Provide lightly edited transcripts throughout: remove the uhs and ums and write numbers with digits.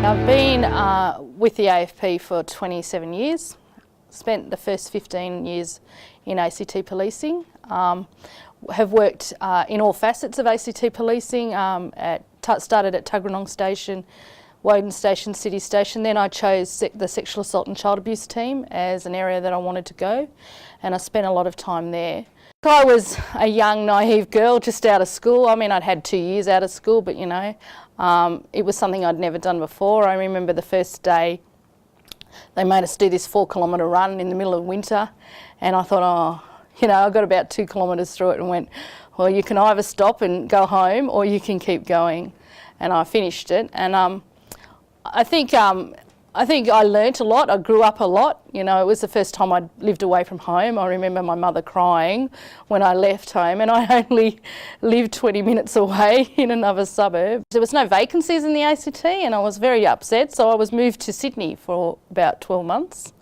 I've been with the AFP for 27 years. Spent the first 15 years in ACT policing. Have worked in all facets of ACT policing. Started at Tuggeranong Station, Woden Station, City Station. Then I chose the sexual assault and child abuse team as an area that I wanted to go, and I spent a lot of time there. I was a young, naive girl just out of school. I mean, I'd had 2 years out of school, but you know, it was something I'd never done before. I remember the first day they made us do this 4-kilometre run in the middle of winter, and I thought, oh, you know, I got about 2 kilometres through it and went, well, you can either stop and go home or you can keep going. And I finished it, and I think I learnt a lot. I grew up a lot. You know, it was the first time I'd lived away from home. I remember my mother crying when I left home, and I only lived 20 minutes away in another suburb. There was no vacancies in the ACT, and I was very upset, so I was moved to Sydney for about 12 months.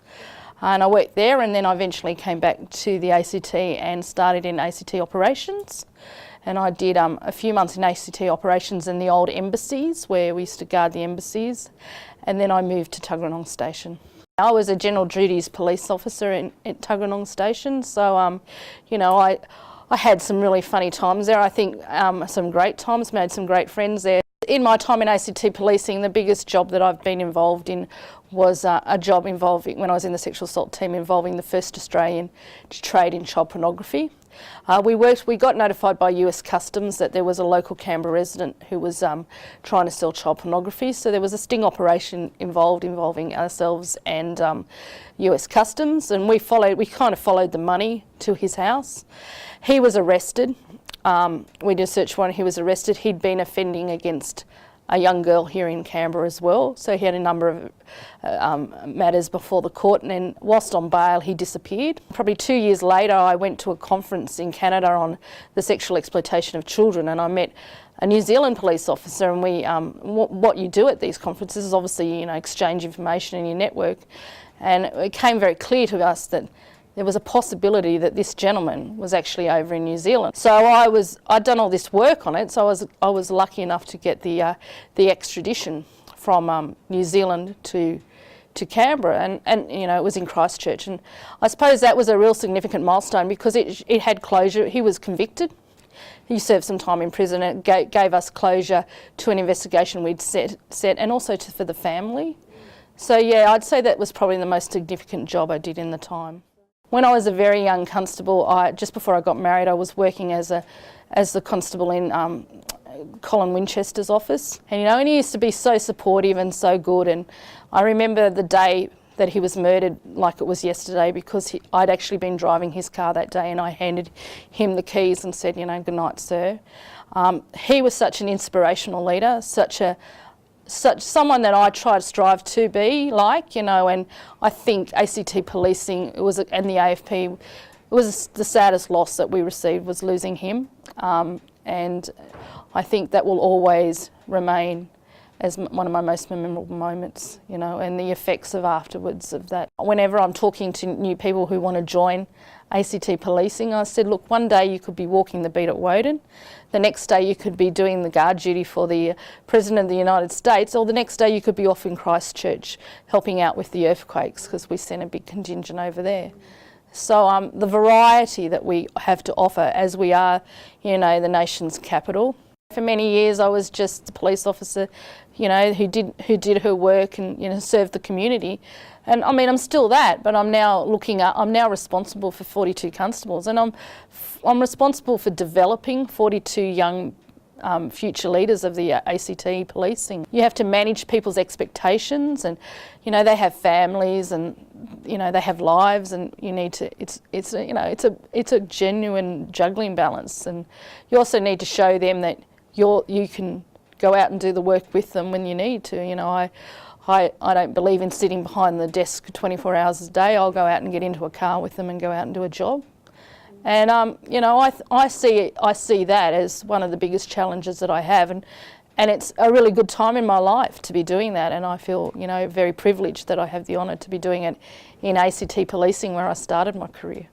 And I worked there, and then I eventually came back to the ACT and started in ACT operations. And I did a few months in ACT operations in the old embassies, where we used to guard the embassies. And then I moved to Tuggeranong Station. I was a general duties police officer at Tuggeranong Station, so you know, I had some really funny times there. I think some great times, made some great friends there. In my time in ACT policing, the biggest job that I've been involved in was a job involving, when I was in the sexual assault team, involving the first Australian to trade in child pornography. We got notified by US Customs that there was a local Canberra resident who was trying to sell child pornography, so there was a sting operation involving ourselves and US Customs, and we kind of followed the money to his house. He was arrested. We did a search warrant. He was arrested. He'd been offending against a young girl here in Canberra as well, so he had a number of matters before the court, and then whilst on bail he disappeared. Probably 2 years later I went to a conference in Canada on the sexual exploitation of children, and I met a New Zealand police officer, and we what you do at these conferences is obviously, you know, exchange information in your network, and it became very clear to us that there was a possibility that this gentleman was actually over in New Zealand. So I'd done all this work on it, so I was lucky enough to get the extradition from New Zealand to Canberra, and you know, it was in Christchurch, and I suppose that was a real significant milestone because it had closure. He was convicted. He served some time in prison, and it gave us closure to an investigation we'd set and also for the family. So yeah, I'd say that was probably the most significant job I did in the time. When I was a very young constable, just before I got married, I was working as the constable in Colin Winchester's office. And you know, and he used to be so supportive and so good. And I remember the day that he was murdered like it was yesterday, because I'd actually been driving his car that day, and I handed him the keys and said, you know, good night, sir. He was such an inspirational leader, such someone that I try to strive to be like, you know, and I think ACT policing and the AFP, it was the saddest loss that we received, was losing him, and I think that will always remain as one of my most memorable moments, you know, and the effects of afterwards of that. Whenever I'm talking to new people who want to join ACT policing, I said, look, one day you could be walking the beat at Woden, the next day you could be doing the guard duty for the President of the United States, or the next day you could be off in Christchurch helping out with the earthquakes, because we sent a big contingent over there. So the variety that we have to offer, as we are, you know, the nation's capital. For many years I was just a police officer, you know, who did her work and, you know, served the community. And I mean, I'm still that, but I'm now responsible for 42 constables, and I'm responsible for developing 42 young future leaders of the ACT policing. You have to manage people's expectations, and you know, they have families, and you know, they have lives, and you need to. It's a genuine juggling balance, and you also need to show them that you can go out and do the work with them when you need to. You know, I don't believe in sitting behind the desk 24 hours a day. I'll go out and get into a car with them and go out and do a job. And you know, I see that as one of the biggest challenges that I have, and it's a really good time in my life to be doing that. And I feel, you know, very privileged that I have the honour to be doing it in ACT policing, where I started my career.